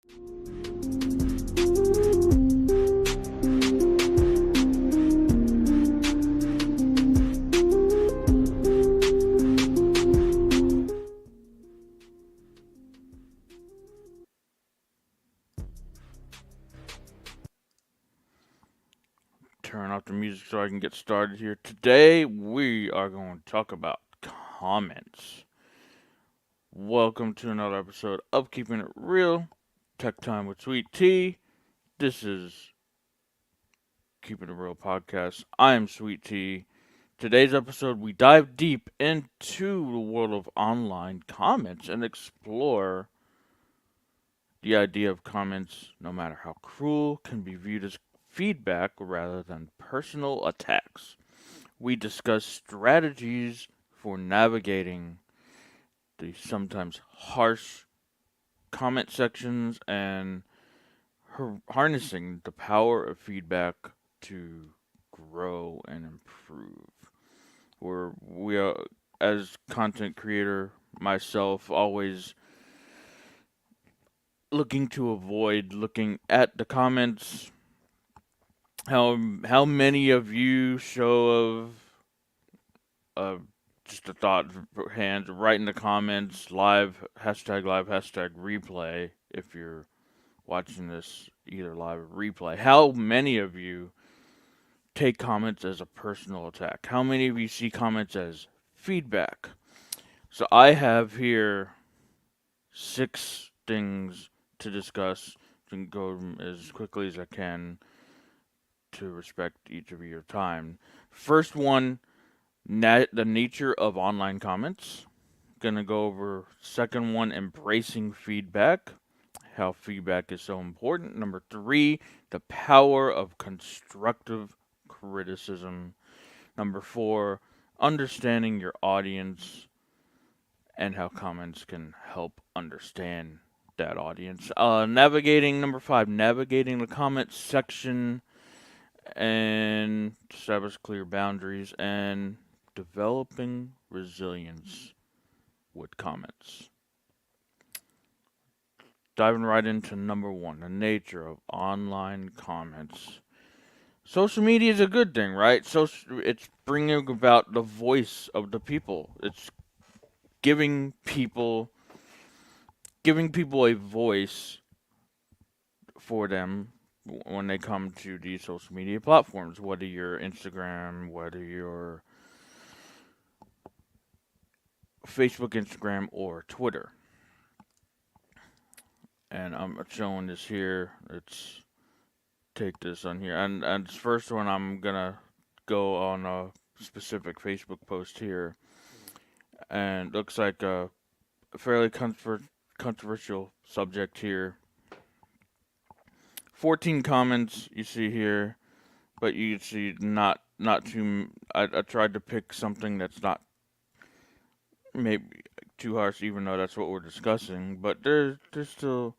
Turn off the music so I can get started here. Today we are going to talk about comments. Welcome to another episode of Keeping It Real, Tech Time with Sweet Tea. This is Keeping It Real podcast. I am Sweet Tea. Today's episode we dive deep into the world of online comments and explore the idea of comments, no matter how cruel, can be viewed as feedback rather than personal attacks. We discuss strategies for navigating the sometimes harsh comment sections and harnessing the power of feedback to grow and improve. As content creator, myself, always looking to avoid looking at the comments. How many of you show of just a thought, hands right in the comments, live, hashtag replay, if you're watching this either live or replay. How many of you take comments as a personal attack? How many of you see comments as feedback? So I have here 6 things to discuss, to go as quickly as I can to respect each of your time. First one, the nature of online comments. Gonna go over second one, embracing feedback, how feedback is so important. Number 3, the power of constructive criticism. Number 4, understanding your audience and how comments can help understand that audience. Number 5, navigating the comment section and establish clear boundaries and developing resilience with comments. Diving right into number 1, the nature of online comments. Social media is a good thing, right? So it's bringing about the voice of the people. It's giving people a voice for them when they come to these social media platforms, whether you're Instagram, whether you're Facebook, Instagram, or Twitter. And I'm showing this here. Let's take this on here. And this first one, I'm going to go on a specific Facebook post here. And looks like a fairly controversial subject here. 14 comments you see here, but you see not too. I tried to pick something that's not maybe too harsh, even though that's what we're discussing. But there's still,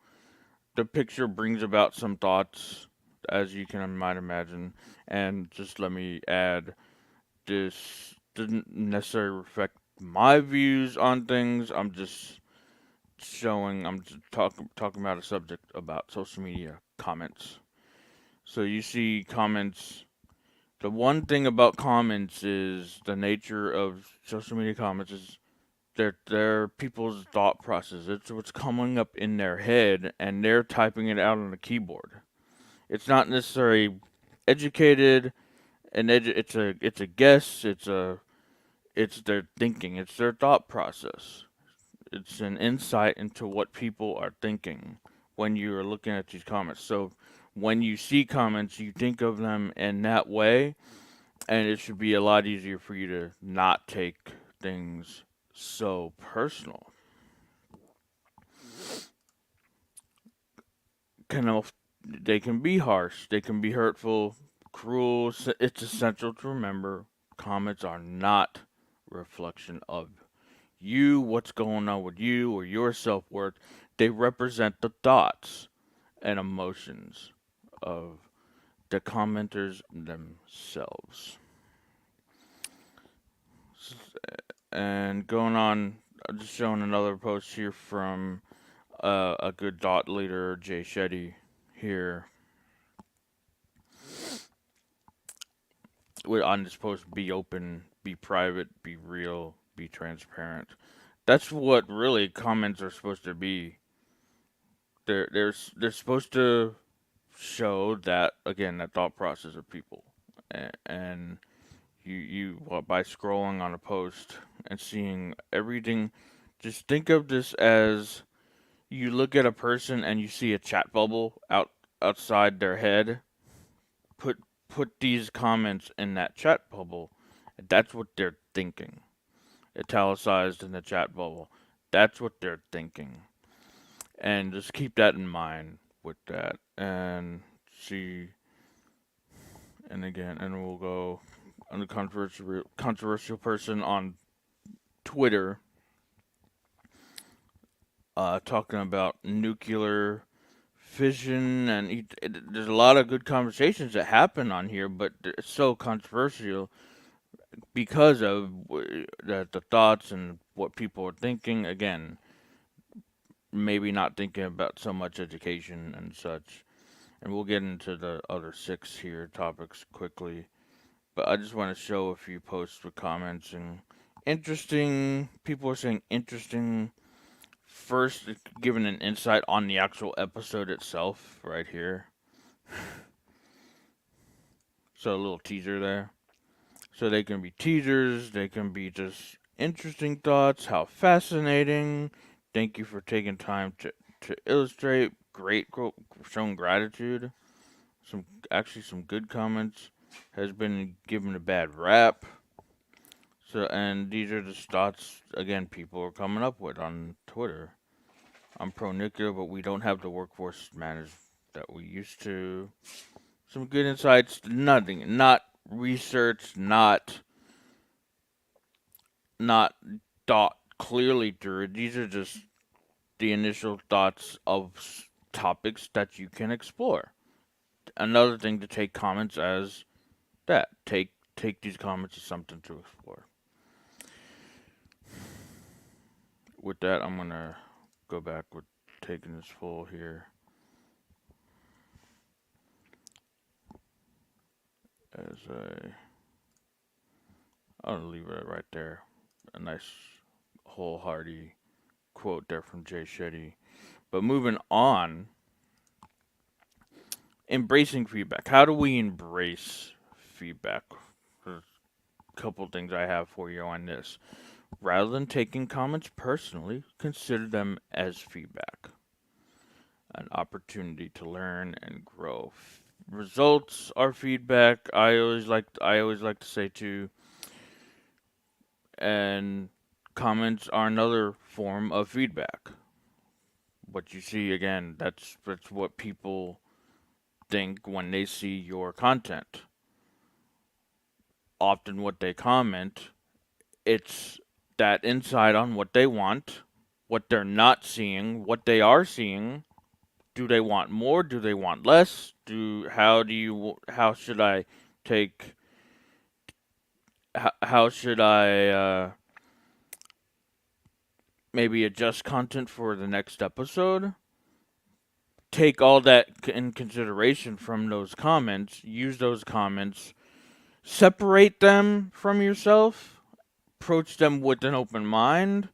the picture brings about some thoughts, as you might imagine. And just let me add, this didn't necessarily reflect my views on things. I'm just talking about a subject about social media comments. So you see comments. The one thing about comments is the nature of social media comments is they're people's thought process. It's what's coming up in their head, and they're typing it out on the keyboard. It's not necessarily educated, and it's a guess. It's their thinking. It's their thought process. It's an insight into what people are thinking when you are looking at these comments. So when you see comments, you think of them in that way, and it should be a lot easier for you to not take things so personal. They can be harsh, they can be hurtful, cruel. It's essential to remember comments are not a reflection of you, what's going on with you, or your self worth. They represent the thoughts and emotions of the commenters themselves. And going on, just showing another post here from a good thought leader, Jay Shetty, here on this post: be open, be private, be real, be transparent. That's what really comments are supposed to be. They're supposed to show that, again, that thought process of people, and by scrolling on a post and seeing everything, just think of this as you look at a person and you see a chat bubble outside their head. Put put these comments in that chat bubble. That's what they're thinking. Italicized in the chat bubble. That's what they're thinking. And just keep that in mind with that. And see, and again, and we'll go on the controversial person on Twitter, talking about nuclear fission, and there's a lot of good conversations that happen on here, but it's so controversial because of the thoughts and what people are thinking. Again, maybe not thinking about so much education and such. And we'll get into the other 6 here topics quickly. But I just want to show a few posts with comments and interesting. People are saying interesting. First, giving an insight on the actual episode itself, right here. So a little teaser there. So they can be teasers, they can be just interesting thoughts. How fascinating. Thank you for taking time to illustrate. Great quote, showing gratitude. Some good comments. Has been given a bad rap. So, and these are just thoughts, again, people are coming up with on Twitter. I'm pro nuclear, but we don't have the workforce managed that we used to. Some good insights. Nothing, not research, not thought clearly through it. These are just the initial thoughts of topics that you can explore. Another thing to take comments as that. Take these comments as something to explore. With that, I'm gonna go back with taking this full here. As I'll leave it right there. A nice wholehearted quote there from Jay Shetty. But moving on, embracing feedback. How do we embrace feedback? There's a couple things I have for you on this. Rather than taking comments personally, consider them as feedback, an opportunity to learn and grow. Results are feedback. I always like to say too, and comments are another form of feedback. What you see, again, that's what people think when they see your content. Often what they comment, it's that insight on what they want, what they're not seeing, what they are seeing. Do they want more? Do they want less? How should I take how should I maybe adjust content for the next episode? Take all that in consideration from those comments, use those comments, separate them from yourself, approach them with an open mind,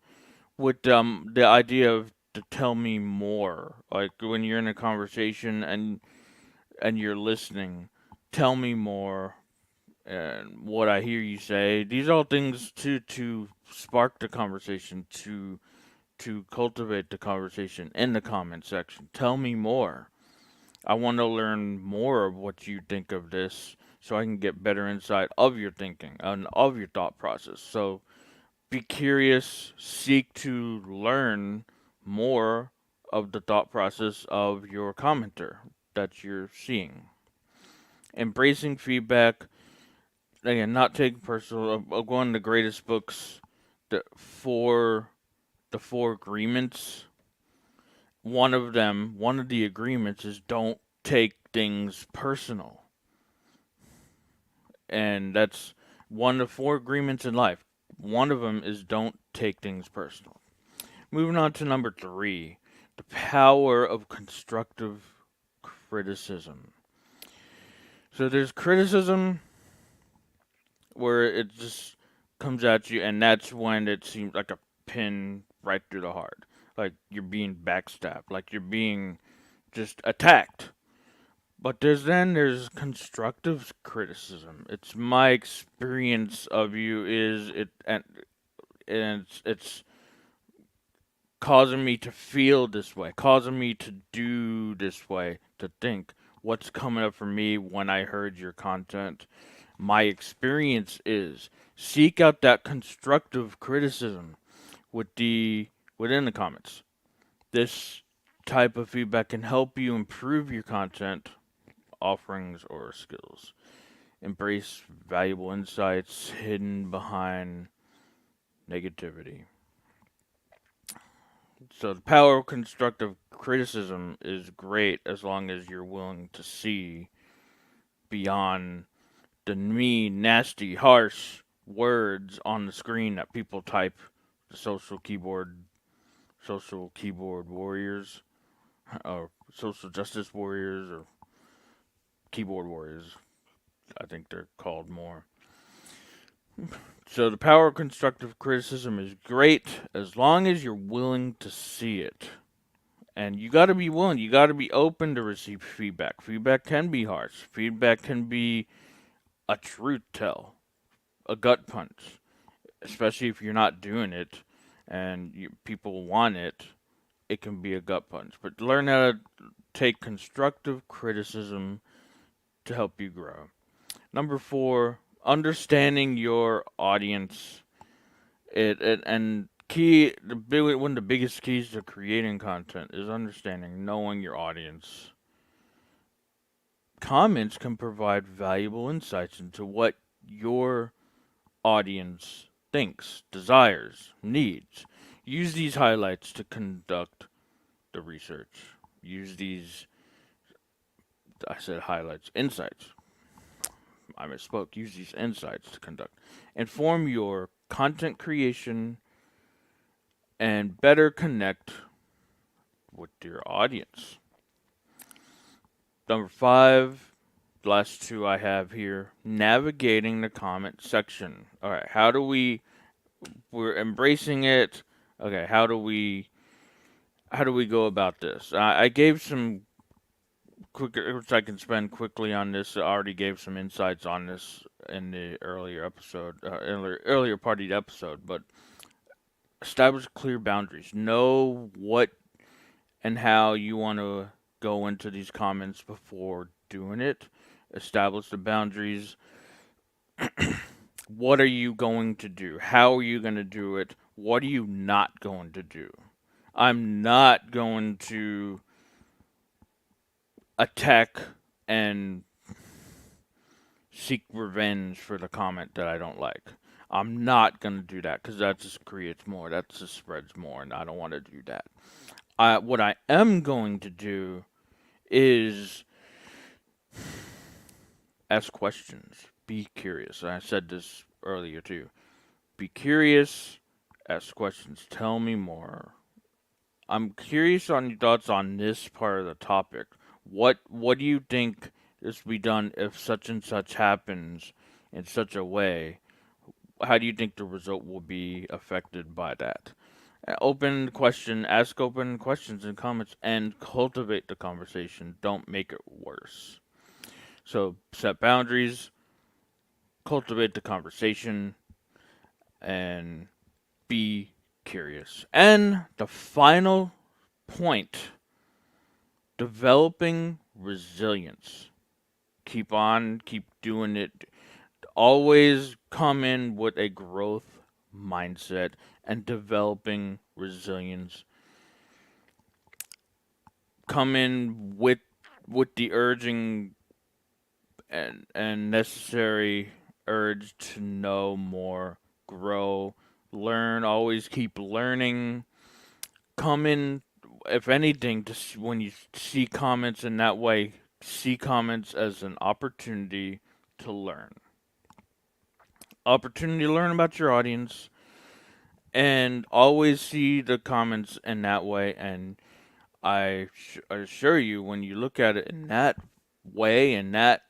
with the idea of to tell me more. Like when you're in a conversation and you're listening, tell me more and what I hear you say. These are all things to spark the conversation, to cultivate the conversation in the comment section. Tell me more. I want to learn more of what you think of this so I can get better insight of your thinking and of your thought process. So be curious, seek to learn more of the thought process of your commenter that you're seeing. Embracing feedback, again, not taking personal. One of the greatest books, the four agreements. One of the agreements is don't take things personal, and that's one of 4 agreements in life. One of them is don't take things personal. Moving on to number 3, The power of constructive criticism. So there's criticism where it just comes at you, and that's when it seems like a pin right through the heart. Like you're being backstabbed, like you're being just attacked. But there's constructive criticism. It's my experience of you is it and it's causing me to feel this way, causing me to do this way, to think what's coming up for me when I heard your content. My experience is seek out that constructive criticism within the comments. This type of feedback can help you improve your content, offerings, or skills. Embrace valuable insights hidden behind negativity. So the power of constructive criticism is great as long as you're willing to see beyond the mean, nasty, harsh words on the screen that people type. The social keyboard warriors, or social justice warriors, or keyboard warriors. I think they're called more. So the power of constructive criticism is great as long as you're willing to see it. And you got to be willing. You got to be open to receive feedback. Feedback can be harsh. Feedback can be a truth tell, a gut punch, especially if you're not doing it and people want it. It can be a gut punch. But learn how to take constructive criticism to help you grow. Number 4, understanding your audience. And one of the biggest keys to creating content is understanding, knowing your audience. Comments can provide valuable insights into what your audience thinks, desires, needs. Use these highlights to conduct the research. Use these, I said highlights, insights. I misspoke. Use these insights to conduct. Inform your content creation and better connect with your audience. Number 5, the last 2 I have here, navigating the comment section. All right, we're embracing it. Okay, how do we go about this? I gave some quick, which I can spend quickly on this. I already gave some insights on this in the earlier episode, earlier part of the episode, but establish clear boundaries. Know what and how you want to go into these comments before doing it. Establish the boundaries. What are you going to do? How are you going to do it? What are you not going to do? I'm not going to attack and seek revenge for the comment that I don't like. I'm not going to do that because that just creates more. That just spreads more, and I don't want to do that. What I am going to do is ask questions. Be curious. I said this earlier too. Be curious. Ask questions. Tell me more. I'm curious on your thoughts on this part of the topic. What do you think is to be done if such and such happens in such a way? How do you think the result will be affected by that? Open question, ask open questions and comments, and cultivate the conversation. Don't make it worse. So set boundaries, cultivate the conversation, and be curious. And the final point, developing resilience. Keep doing it. Always come in with a growth mindset and developing resilience. Come in with the urging and necessary urge to know more, grow, learn, always keep learning. Come in, if anything, when you see comments in that way, see comments as an opportunity to learn. Opportunity to learn about your audience, and always see the comments in that way, and I assure you, when you look at it in that way, in that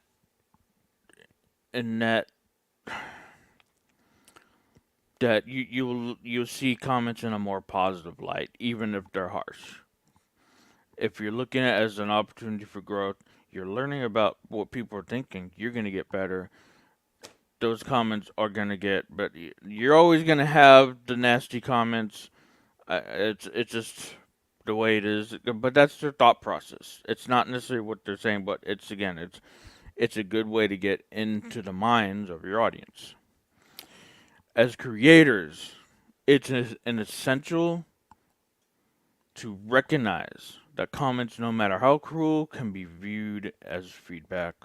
you'll see comments in a more positive light, even if they're harsh. If you're looking at it as an opportunity for growth, you're learning about what people are thinking. You're gonna get better. Those comments are gonna get, but you're always gonna have the nasty comments. It's just the way it is. But that's their thought process. It's not necessarily what they're saying, but it's a good way to get into the minds of your audience. As creators, it's an essential to recognize that comments, no matter how cruel, can be viewed as feedback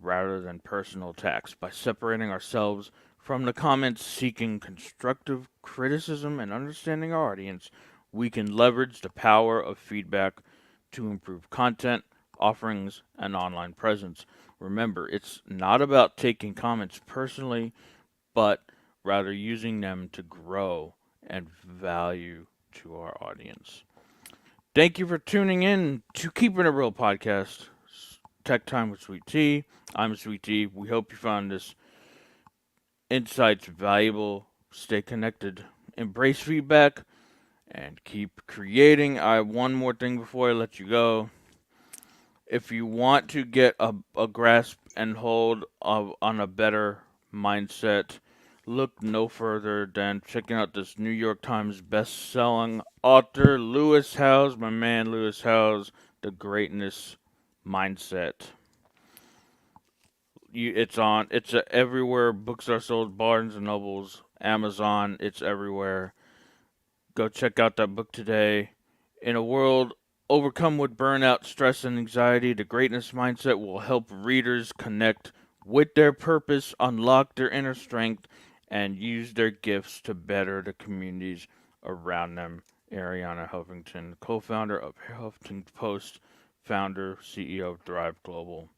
rather than personal attacks. By separating ourselves from the comments, seeking constructive criticism, and understanding our audience, we can leverage the power of feedback to improve content, offerings, and online presence. Remember, it's not about taking comments personally, but rather using them to grow and value to our audience. Thank you for tuning in to Keeping It Real podcast, Tech Time with Sweet Tea. I'm Sweet Tea. We hope you found this insights valuable. Stay connected, embrace feedback, and keep creating. One more thing before I let you go. If you want to get a grasp and hold on a better mindset, look no further than checking out this New York Times best-selling author, Lewis Howes, my man Lewis Howes, The Greatness Mindset. It's everywhere books are sold, Barnes and Nobles, Amazon, it's everywhere. Go check out that book today. In a world overcome with burnout, stress, and anxiety, The Greatness Mindset will help readers connect with their purpose, unlock their inner strength, and use their gifts to better the communities around them. Ariana Huffington, co-founder of Huffington Post, founder, CEO of Thrive Global.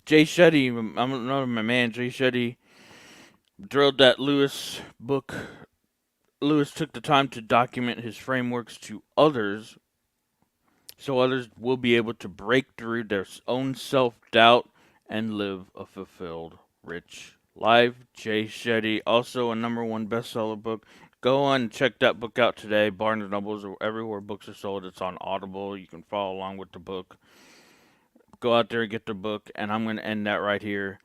Jay Shetty, my man Jay Shetty, drilled that Lewis book. Lewis took the time to document his frameworks to others, so others will be able to break through their own self-doubt and live a fulfilled, rich life. Jay Shetty, also a #1 bestseller book. Go on and check that book out today. Barnes and Nobles, or everywhere books are sold. It's on Audible. You can follow along with the book. Go out there and get the book, and I'm going to end that right here,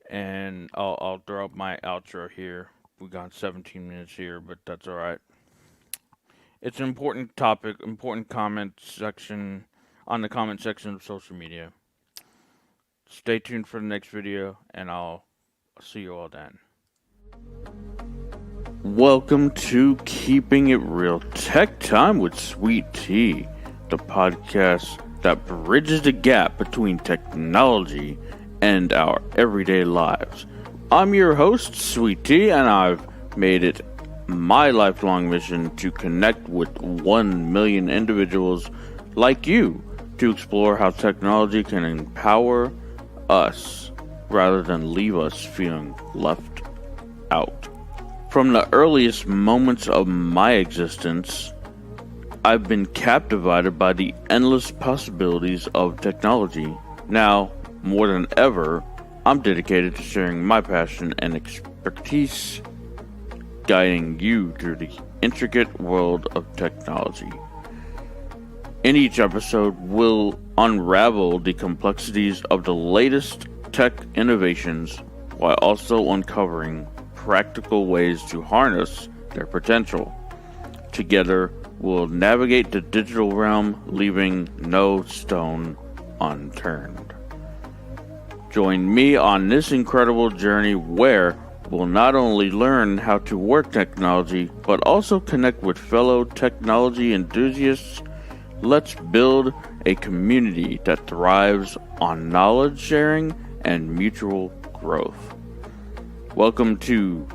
and I'll throw up my outro here. We got 17 minutes here, but that's all right. It's an important topic, important comment section on the comment section of social media. Stay tuned for the next video, and I'll see you all then. Welcome to Keeping It Real Tech Time with Sweet Tea, the podcast that bridges the gap between technology and our everyday lives. I'm your host, Sweet Tea, and I've made it my lifelong mission to connect with 1 million individuals like you to explore how technology can empower us rather than leave us feeling left out. From the earliest moments of my existence, I've been captivated by the endless possibilities of technology. Now, more than ever, I'm dedicated to sharing my passion and expertise, guiding you through the intricate world of technology. In each episode, we'll unravel the complexities of the latest tech innovations while also uncovering practical ways to harness their potential. Together, we'll navigate the digital realm, leaving no stone unturned. Join me on this incredible journey where we'll not only learn how to work technology, but also connect with fellow technology enthusiasts. Let's build a community that thrives on knowledge sharing and mutual growth. Welcome to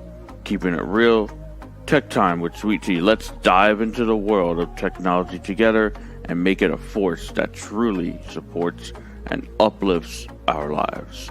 Keeping It Real Tech Time with Sweet Tea. Let's dive into the world of technology together and make it a force that truly supports and uplifts our lives.